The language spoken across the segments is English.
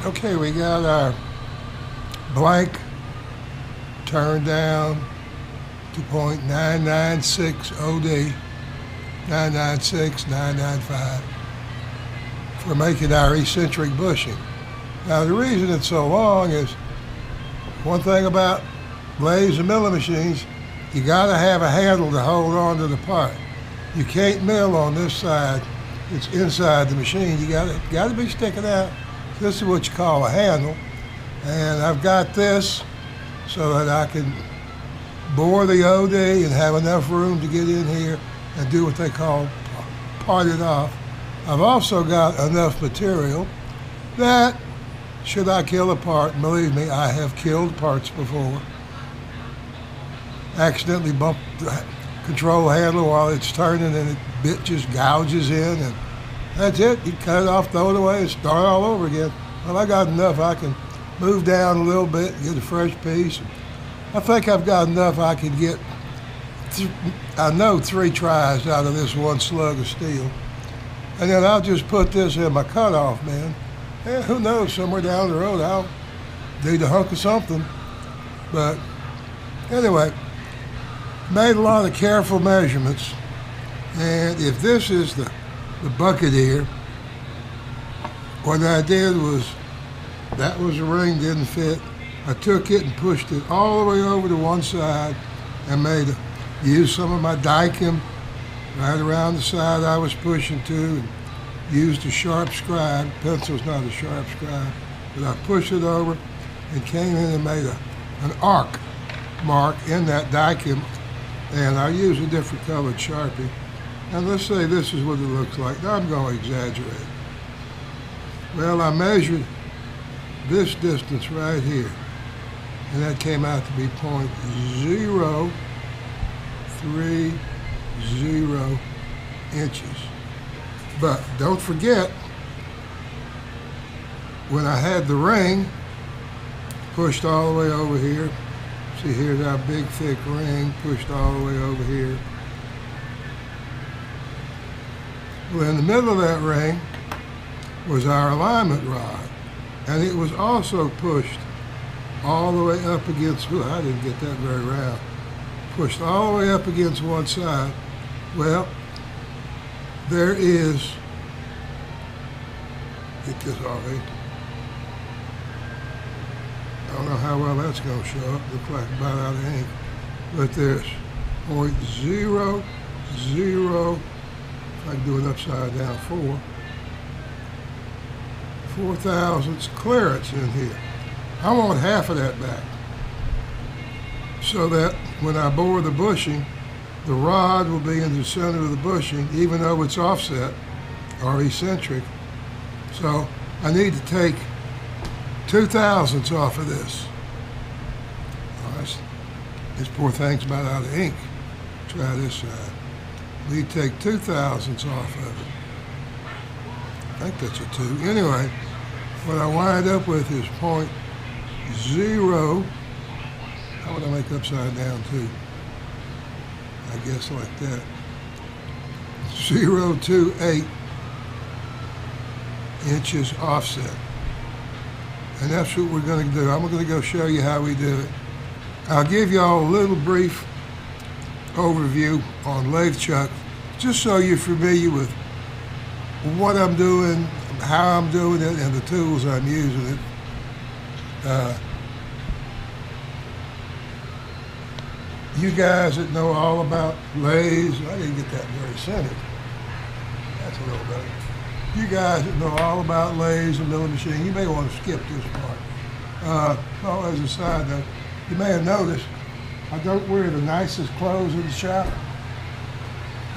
Okay, we got our blank turned down to 0.996 OD, 996, 995 for making our eccentric bushing. Now the reason it's so long is one thing about lathes and milling machines, you gotta have a handle to hold on to the part. You can't mill on this side, it's inside the machine. You gotta be sticking out. This is what you call a handle. And I've got this so that I can bore the OD and have enough room to get in here and do what they call part it off. I've also got enough material that should I kill a part, and believe me, I have killed parts before, accidentally bumped the control handle while it's turning and bit just gouges in, and that's it. You cut it off, throw it away, and start all over again. Well, I got enough. I can move down a little bit, get a fresh piece. I think I've got enough I can get, I know 3 tries out of this one slug of steel. And then I'll just put this in my cutoff, man. And who knows, somewhere down the road I'll need a hunk of something. But anyway, made a lot of careful measurements. And if this is the bucket here, what I did was, that was the ring, didn't fit. I took it and pushed it all the way over to one side and used some of my Daikin right around the side I was pushing to, and used a sharp scribe. Pencil's not a sharp scribe, but I pushed it over and came in and made an arc mark in that Daikin, and I used a different colored Sharpie. And let's say this is what it looks like. Now I'm going to exaggerate. Well, I measured this distance right here, and that came out to be 0.030 inches. But don't forget, when I had the ring pushed all the way over here, see here's our big thick ring pushed all the way over here. Well, in the middle of that ring was our alignment rod, and it was also pushed all the way up against, well, I didn't get that very round, pushed all the way up against one side. Well, there is, get this off here. I don't know how well that's going to show up. Looks like about out of ink. But there's 0.00, if I can do it upside down, 4 thousandths clearance in here. I want half of that back, so that when I bore the bushing, the rod will be in the center of the bushing, even though it's offset or eccentric. So I need to take 2 thousandths off of this. Oh, this poor thing's about out of ink. Try this side. We take 2 thousandths off of it. I think that's a 2. Anyway, what I wind up with is 0.0. How would I make upside down 2? I guess like that. 0.28 inches offset. And that's what we're going to do. I'm going to go show you how we do it. I'll give y'all a little brief overview on lathe chuck, just so you're familiar with what I'm doing, how I'm doing it, and the tools I'm using it. You guys that know all about lathes, I didn't get that very centered. That's a little better. You guys that know all about lathes and milling machine, you may want to skip this part. Oh, as a side note, you may have noticed I don't wear the nicest clothes in the shop.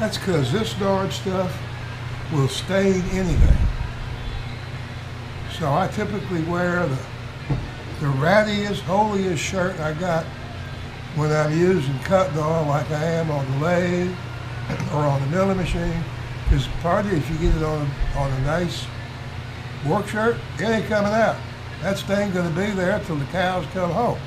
That's because this darn stuff will stain anything. So I typically wear the rattiest, holiest shirt I got when I'm using cutting on, like I am on the lathe or on the milling machine. Because partly if you get it on a nice work shirt, it ain't coming out. That stain's gonna be there till the cows come home.